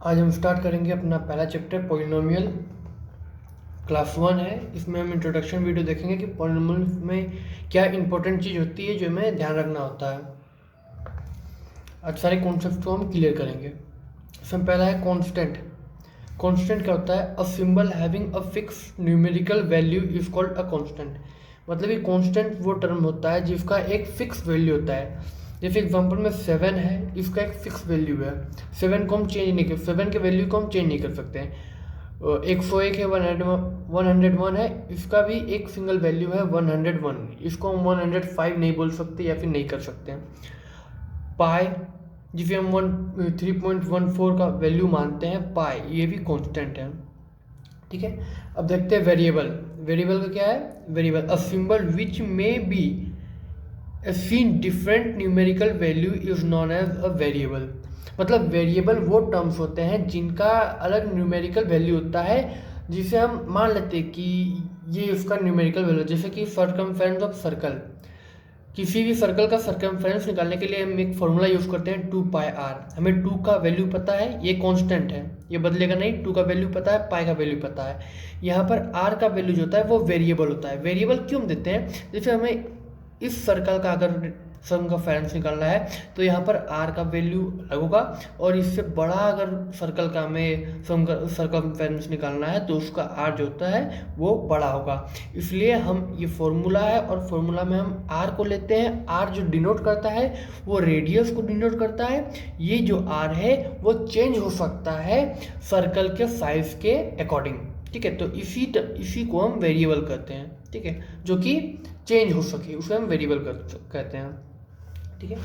आज हम स्टार्ट करेंगे अपना पहला चैप्टर पॉलिनोमियल। क्लास 1 है। इसमें हम इंट्रोडक्शन वीडियो देखेंगे कि पॉलिनोमियल में क्या इंपॉर्टेंट चीज़ होती है जो हमें ध्यान रखना होता है। आज सारे कॉन्सेप्ट को हम क्लियर करेंगे। इसमें पहला है कांस्टेंट। कांस्टेंट क्या होता है? A symbol having a fix numerical value is called a constant. मतलब ये कांस्टेंट वो टर्म होता है जिसका एक फिक्स वैल्यू होता है। जैसे एग्जांपल में 7 है, इसका एक फिक्स वैल्यू है। 7 को हम चेंज नहीं कर 7 के वैल्यू को हम चेंज नहीं कर सकते हैं। 101 है, 101 है, इसका भी एक सिंगल वैल्यू है 101। इसको हम 105 नहीं बोल सकते या फिर नहीं कर सकते हैं। पाई, जिसे हम 3.14 का वैल्यू मानते हैं, पाई, ये भी कांस्टेंट है। ठीक है। अब देखते हैं वेरिएबल। वेरिएबल का क्या है? Variable a symbol which may be seen different numerical value is known as a variable. मतलब वेरिएबल वो टर्म्स होते हैं जिनका अलग न्यूमेरिकल वैल्यू होता है, जिसे हम मान लेते हैं कि ये उसका न्यूमेरिकल वैल्यू। जैसे कि सर्कमफेरेंस ऑफ सर्कल, किसी भी सर्कल का सर्कमफेरेंस निकालने के लिए हम एक फॉर्मूला यूज़ करते हैं 2πr। हमें 2 का वैल्यू पता है, ये कांस्टेंट है, ये बदलेगा नहीं। 2 का वैल्यू पता है, पाई का वैल्यू पता है। यहाँ पर r का वैल्यू जो होता है वो वेरिएबल होता है। वेरिएबल क्यों देते हैं? जैसे हमें इस सर्कल का अगर सर्कमफेरेंस निकालना है तो यहाँ पर r का वैल्यू अलग होगा, और इससे बड़ा अगर सर्कल का हमें सर्कमफेरेंस निकालना है तो उसका r जो होता है वो बड़ा होगा। इसलिए हम ये फॉर्मूला है, और फॉर्मूला में हम r को लेते हैं। r जो डिनोट करता है वो रेडियस को डिनोट करता है। ये जो r है वो चेंज हो सकता है सर्कल के साइज के अकॉर्डिंग। ठीक है, तो इसी को हम वेरिएबल कहते हैं। ठीक है, जो कि चेंज हो सके उसे हम वेरिएबल कहते हैं। ठीक है।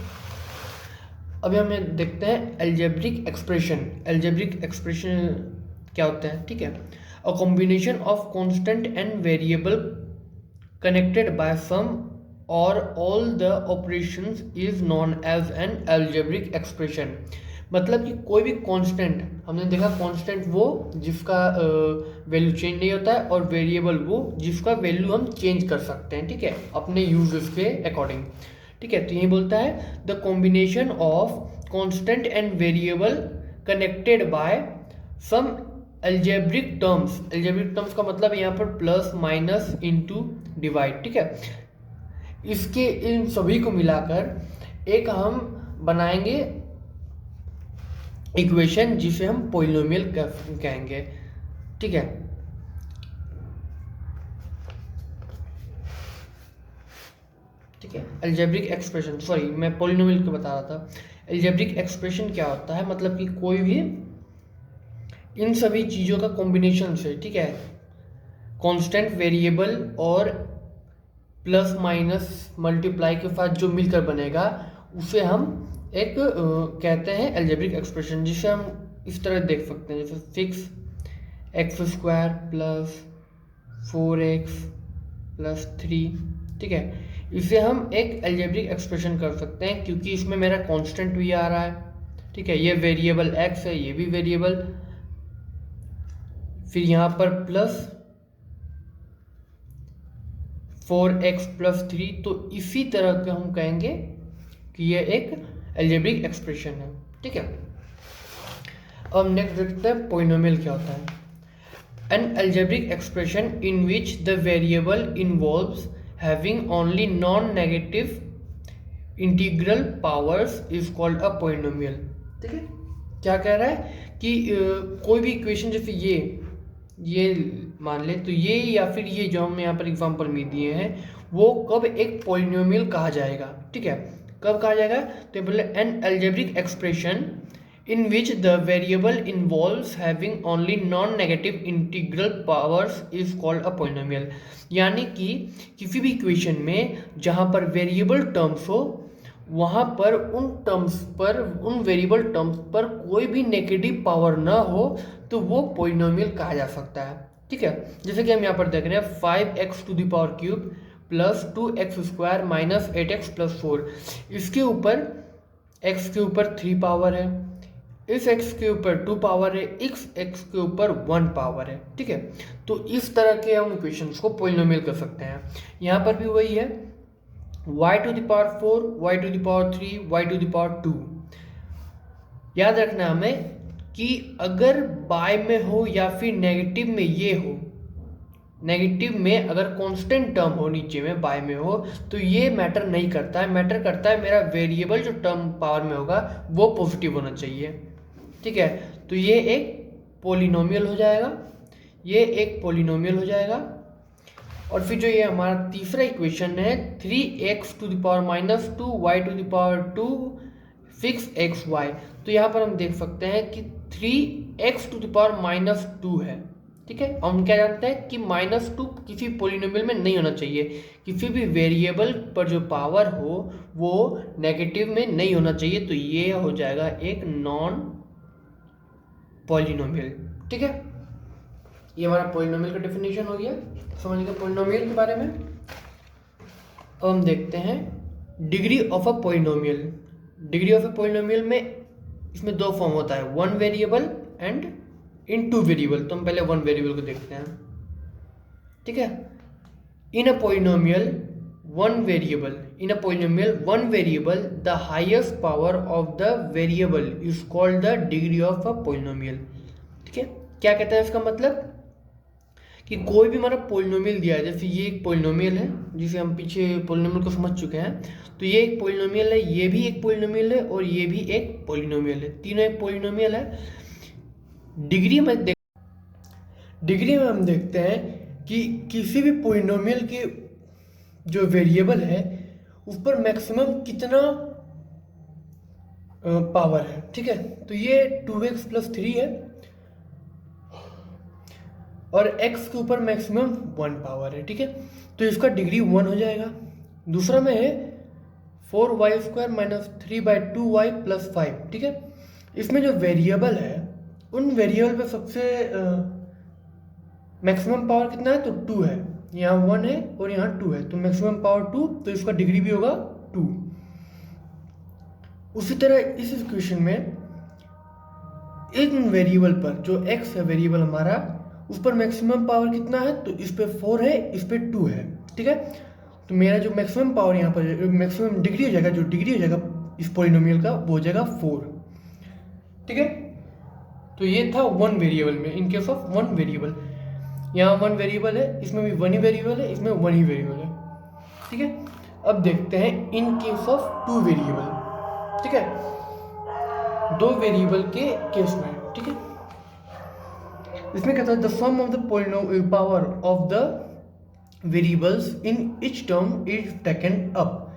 अभी हमें देखते हैं एल्जेब्रिक एक्सप्रेशन। एल्जेब्रिक एक्सप्रेशन क्या होता है? ठीक है, a combination of constant and variable connected by some or all the operations is known as an algebraic expression. मतलब कि कोई भी कांस्टेंट, हमने देखा कांस्टेंट वो जिसका वैल्यू चेंज नहीं होता है, और वेरिएबल वो जिसका वैल्यू हम चेंज कर सकते हैं। ठीक है, अपने यूजेस के अकॉर्डिंग। ठीक है, तो यही बोलता है the combination of constant and variable connected by some algebraic terms. Algebraic terms का मतलब यहाँ पर प्लस, माइनस, इनटू, डिवाइड। ठीक है, इसके इन सभी को मिलाकर एक हम बनाएंगे इक्वेशन जिसे हम पॉलिनोमियल कहेंगे। ठीक है, ठीक है। अलजेब्रिक एक्सप्रेशन, सॉरी मैं पॉलिनोमियल को बता रहा था। अलजेब्रिक एक्सप्रेशन क्या होता है? मतलब कि कोई भी इन सभी चीज़ों का कॉम्बिनेशन से, ठीक है, कांस्टेंट, वेरिएबल और प्लस माइनस मल्टीप्लाई के साथ जो मिलकर बनेगा उसे हम एक कहते हैं अलजेब्रिक एक्सप्रेशन, जिसे हम इस तरह देख सकते हैं, जैसे 6x² प्लस 4x प्लस 3। ठीक है, इसे हम एक अलजेब्रिक एक्सप्रेशन कर सकते हैं क्योंकि इसमें मेरा कांस्टेंट भी आ रहा है। ठीक है, ये वेरिएबल x है, ये भी वेरिएबल, फिर यहाँ पर प्लस 4x प्लस 3। तो इसी तरह के हम कहेंगे कि ये एक अलजेब्रिक एक्सप्रेशन है। ठीक है, अब नेक्स्ट देखते हैं पॉलिनोमियल क्या होता है। N algebraic expression in which the variable involves having only non negative integral powers is called a polynomial. ठीक है, क्या कह रहा है कि कोई भी इक्वेशन, जैसे ये मान ले, तो ये या फिर ये जो हम यहाँ पर एग्जांपल में दिए हैं वो कब एक पॉलिनोमियल कहा जाएगा। ठीक है, कब कहा जाएगा? तो बोले N algebraic expression in which the variable involves having only non-negative integral powers is called a polynomial। यानी कि किसी भी इक्वेशन में जहाँ पर वेरिएबल टर्म्स हो, वहाँ पर उन वेरिएबल टर्म्स पर कोई भी नेगेटिव पावर ना हो तो वो पॉलिनोमियल कहा जा सकता है। ठीक है, जैसे कि हम यहाँ पर देख रहे हैं 5x³ plus 2x² minus 8x plus 4। इसके ऊपर x के ऊपर 3 पावर है, इस x के ऊपर 2 पावर है, इस x के ऊपर 1 पावर है। ठीक है, तो इस तरह के हम इक्वेशंस को पॉलिनोमियल कर सकते हैं। यहाँ पर भी वही है, y⁴, y⁴, y⁴, y⁴। याद रखना हमें कि अगर बाय में हो या फिर नेगेटिव में ये हो, नेगेटिव में अगर कांस्टेंट टर्म हो नीचे में बाय में हो तो ये मैटर नहीं करता है, मैटर करता है मेरा वेरिएबल जो टर्म पावर में होगा वो पॉजिटिव होना चाहिए। ठीक है, तो ये एक पॉलिनोमियल हो जाएगा, ये एक पॉलिनोमियल हो जाएगा। और फिर जो ये हमारा तीसरा इक्वेशन है 3x⁻²y⁻2 फिक्स xy, तो यहाँ पर हम देख सकते हैं कि 3x⁻² है। ठीक है, हम क्या जानते हैं कि -2 किसी पॉलिनोमियल में नहीं होना चाहिए, किसी भी वेरिएबल पर जो पावर हो वो नेगेटिव में नहीं होना चाहिए, तो ये हो जाएगा एक नॉन पॉलिनोमियल। ठीक है, ये हमारा पॉलिनोमियल का डेफिनेशन हो गया, समझ गए पॉलिनोमियल के बारे में। अब हम देखते हैं degree of a polynomial. Degree of a polynomial में इसमें दो फॉर्म होता है, one variable and in two variable. तो हम पहले वन वेरिएबल को देखते हैं। ठीक है, in a polynomial one variable the highest power of the variable is called the degree of a polynomial. ठीक है, क्या कहता है इसका मतलब कि कोई भी हमारा पॉलिनोमियल दिया है, जैसे ये एक पॉलिनोमियल है जिसे हम पीछे पॉलिनोमियल को समझ चुके हैं, तो ये एक पॉलिनोमियल है, ये भी एक पॉलिनोमियल है और ये भी एक पॉलिनोमियल है, तीनों एक पॉलिनोमियल है। डिग्री में हम देखते हैं कि किसी भी पॉलिनोमियल के जो वेरिएबल है उस पर मैक्सिमम कितना पावर है। ठीक है, तो ये 2x+3 है और x के ऊपर मैक्सिमम 1 पावर है। ठीक है, तो इसका डिग्री 1 हो जाएगा। दूसरा में है 4y² - 3/2y+5। ठीक है, इसमें जो वेरिएबल है उन वेरिएबल पे सबसे मैक्सिमम पावर कितना है, तो 2 है, यहाँ 1 है और यहाँ 2 है, तो मैक्सिमम पावर 2, तो इसका डिग्री भी होगा 2। उसी तरह इस इक्वेशन में इन वेरिएबल पर जो x है वेरिएबल हमारा, उस पर मैक्सिमम पावर कितना है, तो इस पे 4 है, इस पे 2 है। ठीक है, तो मेरा जो मैक्सिमम पावर यहाँ पर मैक्सिमम डिग्री हो जाएगा, जो डिग्री हो जाएगा इस पॉलिनोमियल का वो हो जाएगा 4। ठीक है, तो ये था वन वेरिएबल में, in case of one variable. यहाँ वन वेरिएबल है, इसमें भी वन ही वेरिएबल है, इसमें वन ही वेरिएबल है। ठीक है, अब देखते हैं in case of two variable. ठीक है, दो वेरिएबल के केस में। ठीक है, इसमें कहता है the sum of the power of the variables in each term is taken up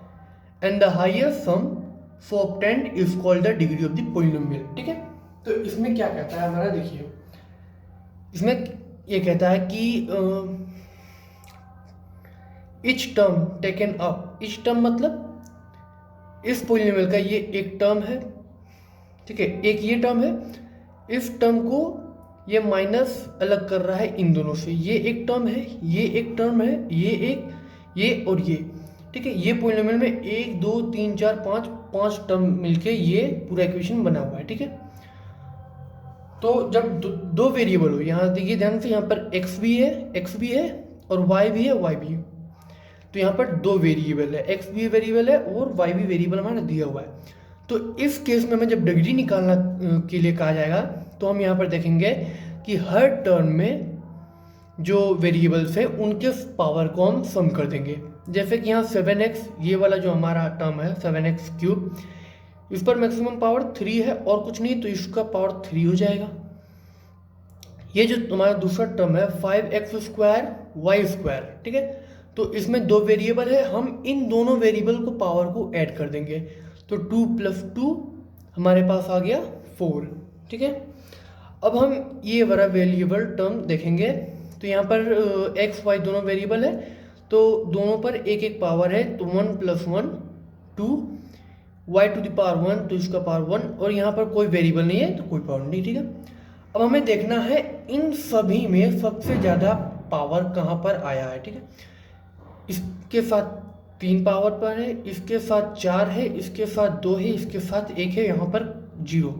and the highest sum so obtained is called the degree of the polynomial. ठीक है, तो इसमें क्या कहता है हमारा, देखिए इसमें ये कहता है कि each term taken up, each term मतलब इस पॉलिनोमियल का ये एक टर्म है। ठीक है, एक ये टर्म है, इस टर्म को ये माइनस अलग कर रहा है इन दोनों से, ये एक टर्म है, ये एक टर्म है, ये और ये। ठीक है, ये पॉलिनोमियल में 1 2 3 4 5 टर्म मिलके ये पूरा इक्वेशन बना हुआ है। ठीक है, तो जब दो वेरिएबल हो, यहाँ देखिए ध्यान से, यहाँ पर x भी है और y भी है, तो यहाँ पर दो वेरिएबल है, x भी वेरिएबल है और y भी वेरिएबल हमारा दिया हुआ है। तो इस केस में हमें जब डिग्री निकालना के लिए कहा जाएगा तो हम यहाँ पर देखेंगे कि हर टर्म में जो वेरिएबल्स हैं उनके पावर को हम सम कर देंगे। जैसे कि यहाँ 7x, ये वाला जो हमारा टर्म है 7x3, इस पर मैक्सिमम पावर 3 है और कुछ नहीं, तो इसका पावर 3 हो जाएगा। ये जो हमारा दूसरा टर्म है 5x² y²। ठीक है, तो इसमें दो वेरिएबल है, हम इन दोनों वेरिएबल को पावर को ऐड कर देंगे, तो 2 + 2 हमारे पास आ गया 4। ठीक है, अब हम ये वाला वेरिएबल टर्म देखेंगे, तो यहाँ पर x y दोनों वेरिएबल है, तो दोनों पर एक एक पावर है, तो 1 + 1 2 y⁻1, तो इसका पावर 1, और यहाँ पर कोई वेरिएबल नहीं है तो कोई पावर नहीं। ठीक है, अब हमें देखना है इन सभी में सबसे ज़्यादा पावर कहाँ पर आया है। ठीक है, इसके साथ 3 पावर पर है, इसके साथ 4 है, इसके साथ 2 है, इसके साथ 1 है, यहाँ पर 0।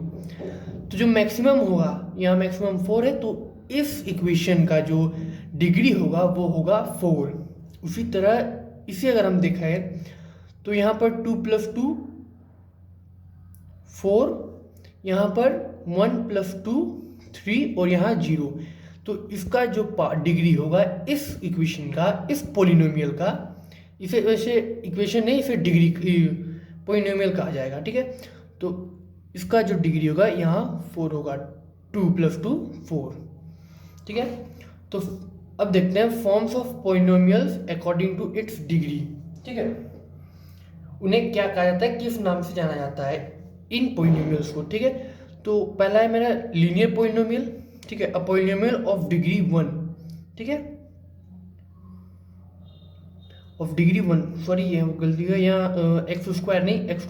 तो जो मैक्सिमम होगा, यहाँ मैक्सिमम 4 है, तो इस इक्वेशन का जो डिग्री होगा वो होगा 4। उसी तरह इसे अगर हम देखें तो यहाँ पर 2 + 2 4, यहाँ पर 1 + 2 3 और यहाँ 0। तो इसका जो डिग्री होगा इस इक्वेशन का, इस पोलिनोमियल का, इसे वैसे इक्वेशन नहीं, इसे डिग्री पोलिनोमियल कहा जाएगा, ठीक है। तो इसका जो डिग्री होगा यहाँ 4 होगा, 2 + 2 4, ठीक है। तो अब देखते हैं forms of polynomials according to its degree, ठीक है। उन्हें क्या कहा जाता है, किस नाम से जाना जाता है इन पोलिनोमियल्स को, ठीक है। तो पहला है मेरा लीनियर पोलिनोमियल, ठीक है, अ पोलिनोमियल ऑफ डिग्री 1, ठीक है, ऑफ डिग्री 1, सॉरी ये गलती है यहाँ, x² नहीं, x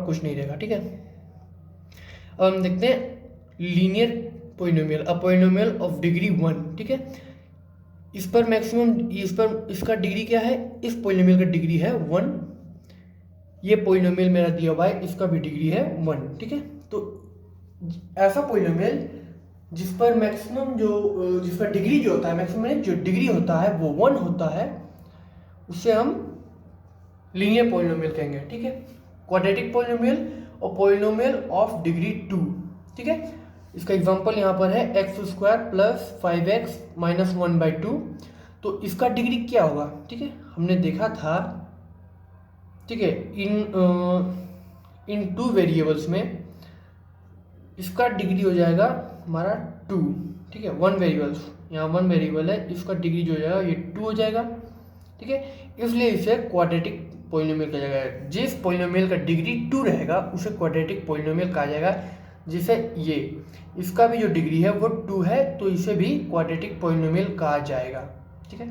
कुछ नहीं रहेगा, ठीक है। अब हम देखते हैं linear polynomial, a polynomial of degree 1, ठीक है। इस पर मैक्सिमम, इस पर इसका डिग्री क्या है, इस पोलिनोमियल का डिग्री है 1। ये पोलिनोमियल मेरा दिया हुआ है, इसका भी डिग्री है 1, ठीक है। तो ऐसा पोलिनोमियल जिस पर मैक्सिमम जो, जिसका डिग्री जो होता है, मैक्सिमम जो डिग्री होता है वो 1 होता है, उसे हम लीनियर पोलिनोमियल कहेंगे, ठीक है। क्वाड्रेटिक पोलिनोमियल और पोलिनोमियल ऑफ डिग्री 2, ठीक है। इसका एग्जांपल यहाँ पर है x² + 5x - 1/2। तो इसका डिग्री क्या होगा, ठीक है, हमने देखा था, ठीक है, इन 2 वेरिएबल्स में इसका डिग्री हो जाएगा हमारा 2, ठीक है। 1 वेरिएबल्स, यहाँ 1 वेरिएबल है, इसका डिग्री जो हो जाएगा ये 2 हो जाएगा, ठीक है। इसलिए इसे क्वाड्रेटिक पोलिनोमियल कहा जाएगा। जिस पोलिनोमियल का डिग्री 2 रहेगा उसे क्वाड्रेटिक पोलिनोमियल कहा जाएगा। जिसे ये, इसका भी जो डिग्री है वो 2 है, तो इसे भी क्वाड्रेटिक पोलिनोमियल कहा जाएगा, ठीक है।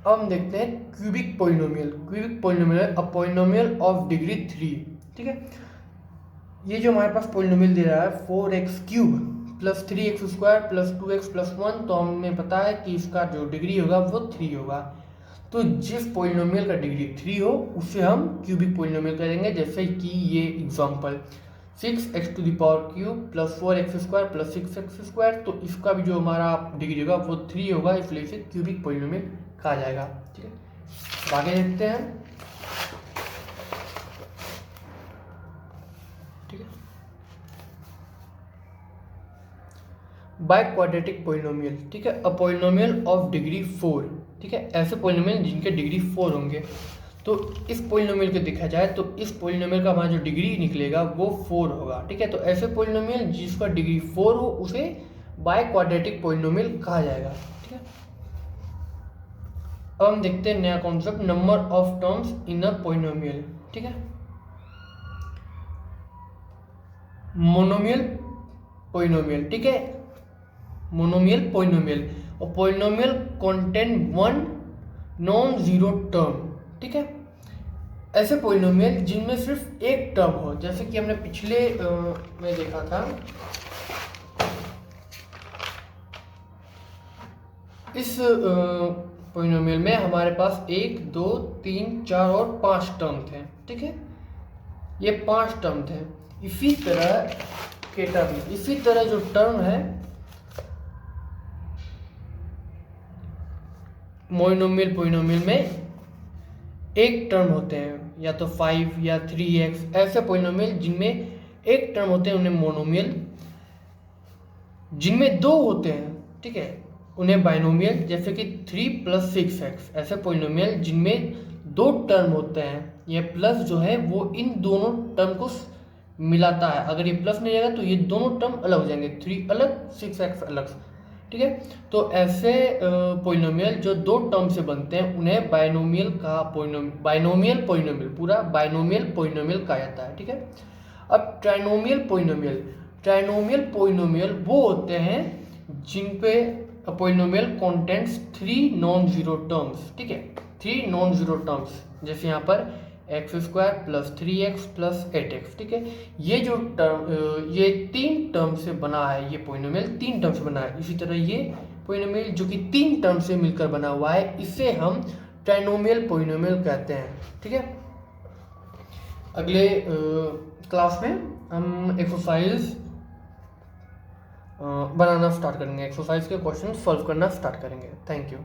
अब हम देखते हैं cubic polynomial. Cubic polynomial a polynomial of degree 3, ठीक है। ये जो हमारे पास पोलिनोमियल दे रहा है 4x³ + 3x² + 2x + 1, तो हमें पता है कि इसका जो डिग्री होगा वो 3 होगा। तो जिस पोलिनोमियल का डिग्री 3 हो उसे हम क्यूबिक पोलिनोमियल कहेंगे। जैसे कि ये एग्जांपल 6x³ + 4x² + 6x², तो इसका भी जो हमारा डिग्री होगा वो 3 होगा, इसलिए इसे क्यूबिक पोलिनोमियल कहा जाएगा, ठीक है। आगे देखते हैं, ठीक है। बाय क्वाड्रेटिक पोलिनोमियल, ठीक है, अ पोलिनोमियल ऑफ डिग्री 4, ठीक है। ऐसे पोलिनोमियल जिनके डिग्री 4 होंगे। तो इस पोलिनोमियल को देखा जाए तो इस पोलिनोमियल का हमारा जो डिग्री निकलेगा वो 4 होगा, ठीक है। तो ऐसे पोलिनोमियल जिसका डिग्री 4 हो उसे बाय क्वाड्रेटिक पोलिनोमियल कहा जाएगा, ठीक है। अब हम देखते हैं नया concept, number of terms in a polynomial, ठीक है। मोनोमियल पोलिनोमियल, ठीक है, मोनोमियल पोलिनोमियल, और polynomial contain 1 non zero term, ठीक है। ऐसे पोलिनोमियल जिनमें सिर्फ एक टर्म हो, जैसे कि हमने पिछले में देखा था, इस पोलिनोमियल में हमारे पास 1 2 3 4 और 5 टर्म थे, ठीक है। ये 5 टर्म थे। इसी तरह के टर्म, इसी तरह जो टर्म है मोनोमियल पोलिनोमियल में एक टर्म होते हैं, या तो 5 या 3x। ऐसे पोलिनोमियल जिनमें एक टर्म होते हैं उन्हें मोनोमियल, जिनमें 2 होते हैं, ठीक है, उन्हें बाइनोमियल, जैसे कि 3 + 6x। ऐसे पोलिनोमियल जिनमें 2 टर्म होते हैं, ये प्लस जो है वो इन दोनों टर्म को मिलाता है। अगर ये प्लस नहीं रहेगा तो ये दोनों टर्म अलग हो जाएंगे, 3 अलग 6x अलग, ठीक है। तो ऐसे पोलिनोमियल जो 2 टर्म से बनते हैं उन्हें बाइनोमियल का बाइनोमियल पोलिनोमियल, पूरा बाइनोमियल पोलिनोमियल कहा जाता है, ठीक है। अब ट्राइनोमियल पोलिनोमियल, ट्राइनोमियल पोलिनोमियल वो होते हैं जिन पे polynomial contents 3 non zero terms, ठीक है, 3 नॉन जीरो टर्म्स, जैसे यहाँ पर x² + 3x + 8x, ठीक है। ये जो टर्म, ये 3 टर्म से बना है, ये पोलिनोमियल 3 टर्म से बना है। इसी तरह ये पोलिनोमियल जो कि 3 टर्म से मिलकर बना हुआ है, इसे हम ट्राइनोमियल पोलिनोमियल कहते हैं, ठीक है। अगले क्लास में हम एक्सरसाइज बनाना स्टार्ट करेंगे, एक्सरसाइज के क्वेश्चन सॉल्व करना स्टार्ट करेंगे। Thank you.